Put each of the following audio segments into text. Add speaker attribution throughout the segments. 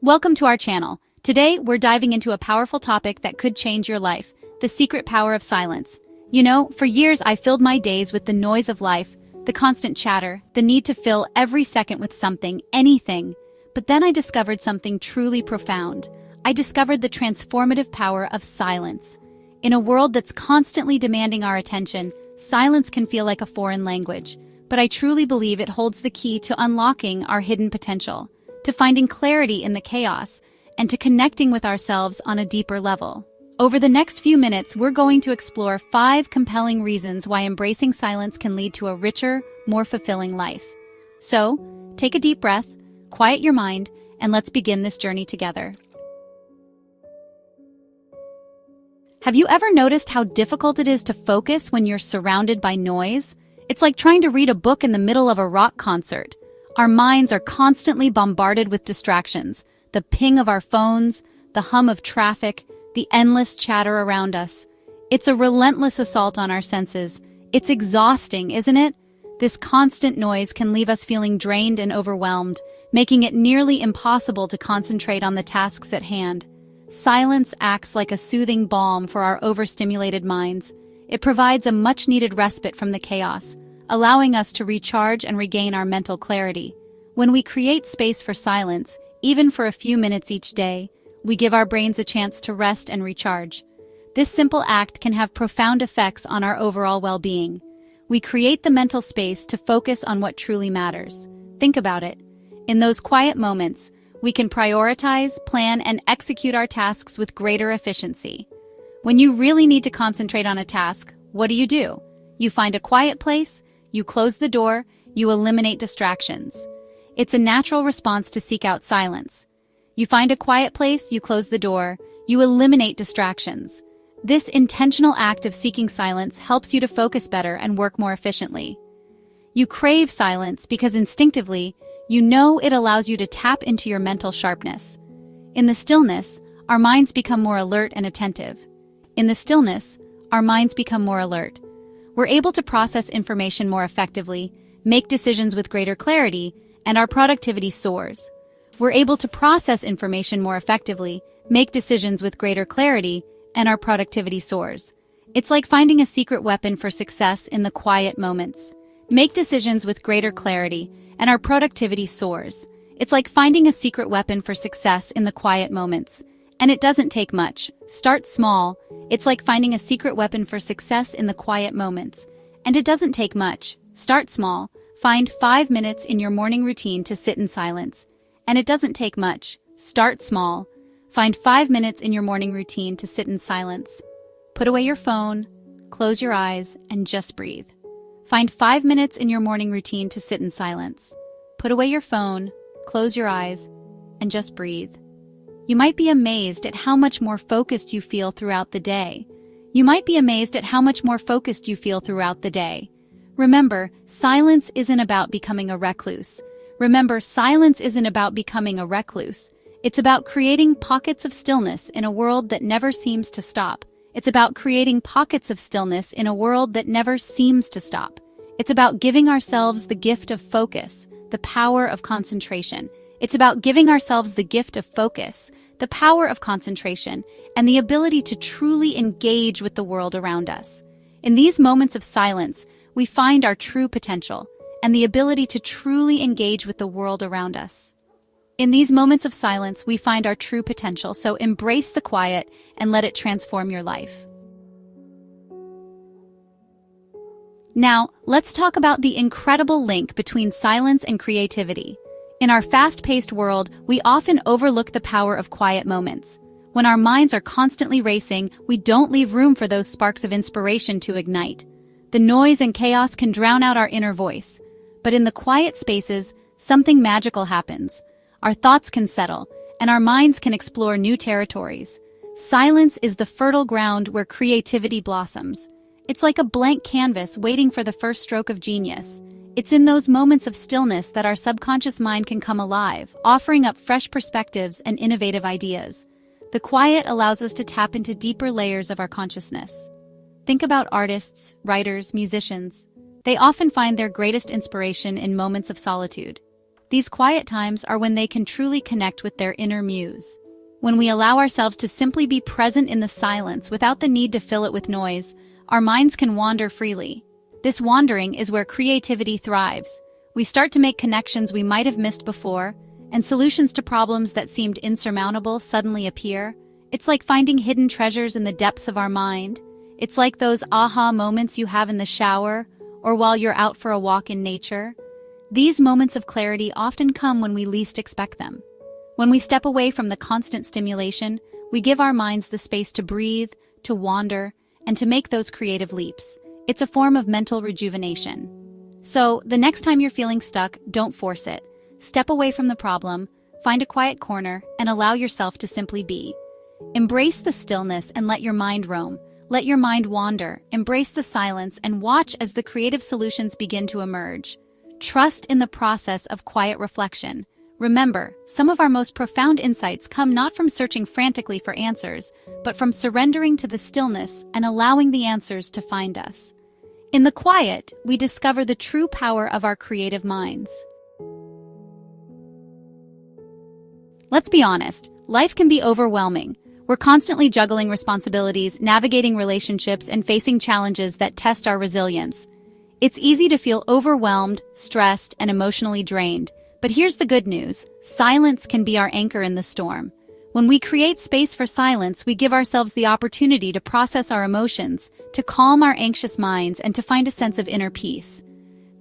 Speaker 1: Welcome to our channel. Today, we're diving into a powerful topic that could change your life, the secret power of silence. You know, for years I filled my days with the noise of life, the constant chatter, the need to fill every second with something, anything. But then I discovered something truly profound. I discovered the transformative power of silence. In a world that's constantly demanding our attention, silence can feel like a foreign language. But I truly believe it holds the key to unlocking our hidden potential, to finding clarity in the chaos, and to connecting with ourselves on a deeper level. Over the next few minutes, we're going to explore 5 compelling reasons why embracing silence can lead to a richer, more fulfilling life. So, take a deep breath, quiet your mind, and let's begin this journey together. Have you ever noticed how difficult it is to focus when you're surrounded by noise? It's like trying to read a book in the middle of a rock concert. Our minds are constantly bombarded with distractions, the ping of our phones, the hum of traffic, the endless chatter around us. It's a relentless assault on our senses. It's exhausting, isn't it? This constant noise can leave us feeling drained and overwhelmed, making it nearly impossible to concentrate on the tasks at hand. Silence acts like a soothing balm for our overstimulated minds. It provides a much-needed respite from the chaos, allowing us to recharge and regain our mental clarity. When we create space for silence, even for a few minutes each day, we give our brains a chance to rest and recharge. This simple act can have profound effects on our overall well-being. We create the mental space to focus on what truly matters. Think about it. In those quiet moments, we can prioritize, plan, and execute our tasks with greater efficiency. When you really need to concentrate on a task, what do? You find a quiet place, you close the door, you eliminate distractions. It's a natural response to seek out silence. You find a quiet place, you close the door, you eliminate distractions. This intentional act of seeking silence helps you to focus better and work more efficiently. You crave silence because instinctively, you know it allows you to tap into your mental sharpness. In the stillness, our minds become more alert and attentive. We're able to process information more effectively, make decisions with greater clarity, and our productivity soars. It's like finding a secret weapon for success in the quiet moments. Make decisions with greater clarity, and our productivity soars. It's like finding a secret weapon for success in the quiet moments. And it doesn't take much. Start small. It's like finding a secret weapon for success in the quiet moments. And it doesn't take much. Start small. Find 5 minutes in your morning routine to sit in silence. And it doesn't take much. Start small. Find 5 minutes in your morning routine to sit in silence. Put away your phone, close your eyes, and just breathe. Find 5 minutes in your morning routine to sit in silence. Put away your phone, close your eyes, and just breathe. You might be amazed at how much more focused you feel throughout the day. Remember, silence isn't about becoming a recluse. It's about creating pockets of stillness in a world that never seems to stop. It's about giving ourselves the gift of focus, the power of concentration. And the ability to truly engage with the world around us. In these moments of silence, we find our true potential and the ability to truly engage with the world around us. So embrace the quiet and let it transform your life. Now, let's talk about the incredible link between silence and creativity. In our fast-paced world, we often overlook the power of quiet moments. When our minds are constantly racing, we don't leave room for those sparks of inspiration to ignite. The noise and chaos can drown out our inner voice. But in the quiet spaces, something magical happens. Our thoughts can settle, and our minds can explore new territories. Silence is the fertile ground where creativity blossoms. It's like a blank canvas waiting for the first stroke of genius. It's in those moments of stillness that our subconscious mind can come alive, offering up fresh perspectives and innovative ideas. The quiet allows us to tap into deeper layers of our consciousness. Think about artists, writers, musicians. They often find their greatest inspiration in moments of solitude. These quiet times are when they can truly connect with their inner muse. When we allow ourselves to simply be present in the silence without the need to fill it with noise, our minds can wander freely. This wandering is where creativity thrives. We start to make connections we might have missed before, and solutions to problems that seemed insurmountable suddenly appear. It's like finding hidden treasures in the depths of our mind. It's like those aha moments you have in the shower or while you're out for a walk in nature. These moments of clarity often come when we least expect them. When we step away from the constant stimulation, we give our minds the space to breathe, to wander, and to make those creative leaps. It's a form of mental rejuvenation. So, the next time you're feeling stuck, don't force it. Step away from the problem, find a quiet corner, and allow yourself to simply be. Embrace the stillness and let your mind roam. Let your mind wander, embrace the silence, and watch as the creative solutions begin to emerge. Trust in the process of quiet reflection. Remember, some of our most profound insights come not from searching frantically for answers, but from surrendering to the stillness and allowing the answers to find us. In the quiet, we discover the true power of our creative minds. Let's be honest, life can be overwhelming. We're constantly juggling responsibilities, navigating relationships, and facing challenges that test our resilience. It's easy to feel overwhelmed, stressed, and emotionally drained. But here's the good news: silence can be our anchor in the storm. When we create space for silence, we give ourselves the opportunity to process our emotions, to calm our anxious minds, and to find a sense of inner peace.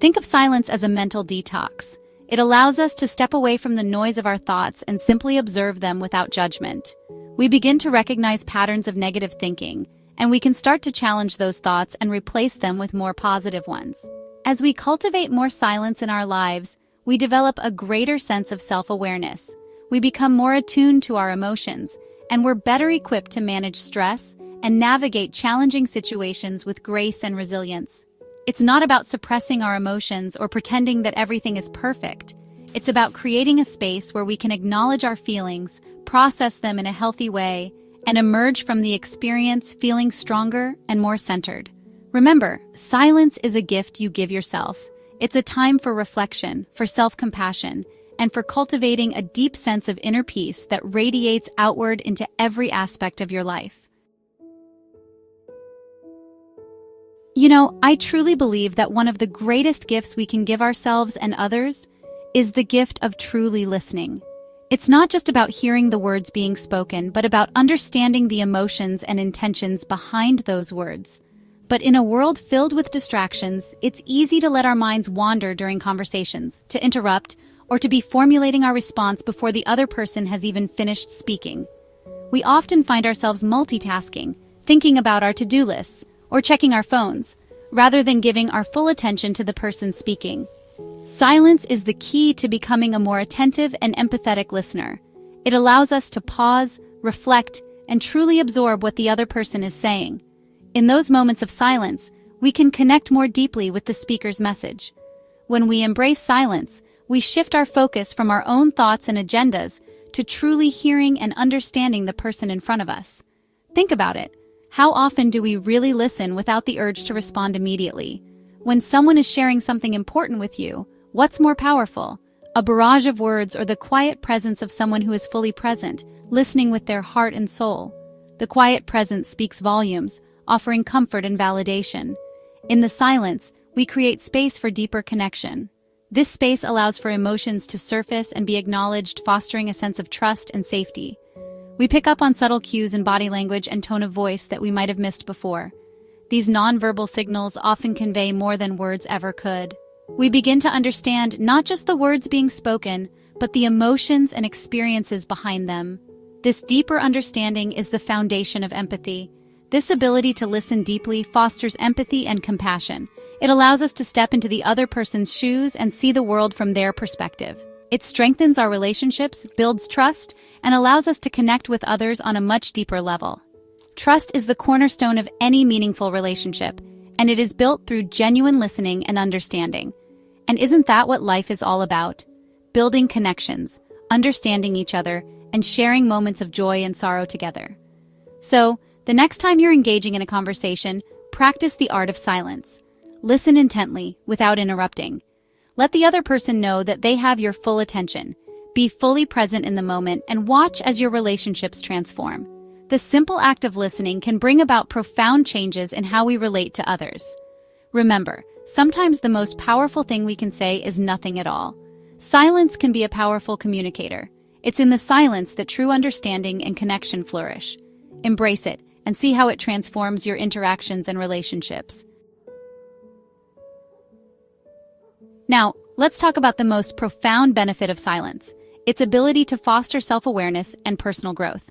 Speaker 1: Think of silence as a mental detox. It allows us to step away from the noise of our thoughts and simply observe them without judgment. We begin to recognize patterns of negative thinking, and we can start to challenge those thoughts and replace them with more positive ones. As we cultivate more silence in our lives, we develop a greater sense of self-awareness. We become more attuned to our emotions, and we're better equipped to manage stress and navigate challenging situations with grace and resilience. It's not about suppressing our emotions or pretending that everything is perfect. It's about creating a space where we can acknowledge our feelings, process them in a healthy way, and emerge from the experience feeling stronger and more centered. Remember, silence is a gift you give yourself. It's a time for reflection, for self-compassion, and for cultivating a deep sense of inner peace that radiates outward into every aspect of your life. You know, I truly believe that one of the greatest gifts we can give ourselves and others is the gift of truly listening. It's not just about hearing the words being spoken, but about understanding the emotions and intentions behind those words. But in a world filled with distractions, it's easy to let our minds wander during conversations, to interrupt, or to be formulating our response before the other person has even finished speaking. We often find ourselves multitasking, thinking about our to-do lists, or checking our phones, rather than giving our full attention to the person speaking. Silence is the key to becoming a more attentive and empathetic listener. It allows us to pause, reflect, and truly absorb what the other person is saying. In those moments of silence, we can connect more deeply with the speaker's message. When we embrace silence, we shift our focus from our own thoughts and agendas to truly hearing and understanding the person in front of us. Think about it. How often do we really listen without the urge to respond immediately? When someone is sharing something important with you, what's more powerful? A barrage of words or the quiet presence of someone who is fully present, listening with their heart and soul? The quiet presence speaks volumes, offering comfort and validation. In the silence, we create space for deeper connection. This space allows for emotions to surface and be acknowledged, fostering a sense of trust and safety. We pick up on subtle cues in body language and tone of voice that we might have missed before. These nonverbal signals often convey more than words ever could. We begin to understand not just the words being spoken, but the emotions and experiences behind them. This deeper understanding is the foundation of empathy. This ability to listen deeply fosters empathy and compassion. It allows us to step into the other person's shoes and see the world from their perspective. It strengthens our relationships, builds trust, and allows us to connect with others on a much deeper level. Trust is the cornerstone of any meaningful relationship, and it is built through genuine listening and understanding. And isn't that what life is all about? Building connections, understanding each other, and sharing moments of joy and sorrow together. So, the next time you're engaging in a conversation, practice the art of silence. Listen intently, without interrupting. Let the other person know that they have your full attention. Be fully present in the moment and watch as your relationships transform. The simple act of listening can bring about profound changes in how we relate to others. Remember, sometimes the most powerful thing we can say is nothing at all. Silence can be a powerful communicator. It's in the silence that true understanding and connection flourish. Embrace it and see how it transforms your interactions and relationships. Now, let's talk about the most profound benefit of silence: its ability to foster self-awareness and personal growth.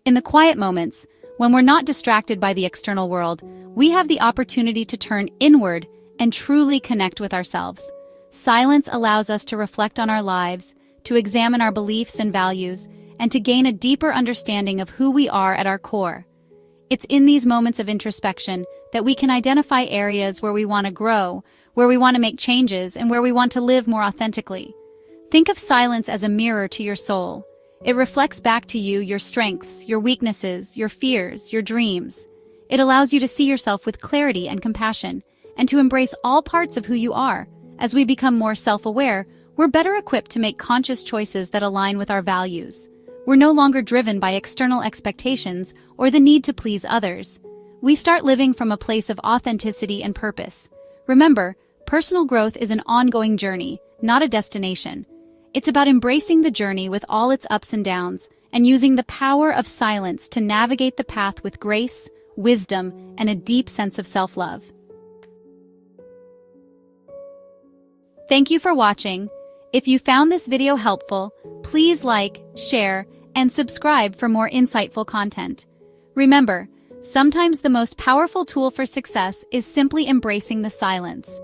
Speaker 1: In the quiet moments, when we're not distracted by the external world, we have the opportunity to turn inward and truly connect with ourselves. Silence allows us to reflect on our lives, to examine our beliefs and values, and to gain a deeper understanding of who we are at our core. It's in these moments of introspection that we can identify areas where we want to grow, where we want to make changes, and where we want to live more authentically. Think of silence as a mirror to your soul. It reflects back to you your strengths, your weaknesses, your fears, your dreams. It allows you to see yourself with clarity and compassion, and to embrace all parts of who you are. As we become more self-aware, we're better equipped to make conscious choices that align with our values. We're no longer driven by external expectations or the need to please others. We start living from a place of authenticity and purpose. Remember, personal growth is an ongoing journey, not a destination. It's about embracing the journey with all its ups and downs, and using the power of silence to navigate the path with grace, wisdom, and a deep sense of self-love. Thank you for watching. If you found this video helpful, please like, share, and subscribe for more insightful content. Remember, sometimes the most powerful tool for success is simply embracing the silence.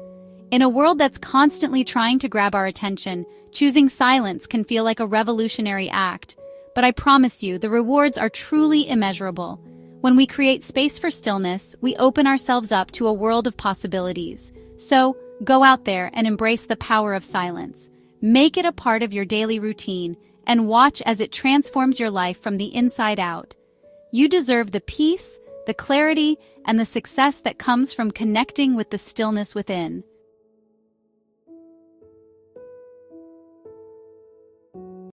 Speaker 1: In a world that's constantly trying to grab our attention, choosing silence can feel like a revolutionary act. But I promise you, the rewards are truly immeasurable. When we create space for stillness, we open ourselves up to a world of possibilities. So, go out there and embrace the power of silence. Make it a part of your daily routine, and watch as it transforms your life from the inside out. You deserve the peace, the clarity, and the success that comes from connecting with the stillness within.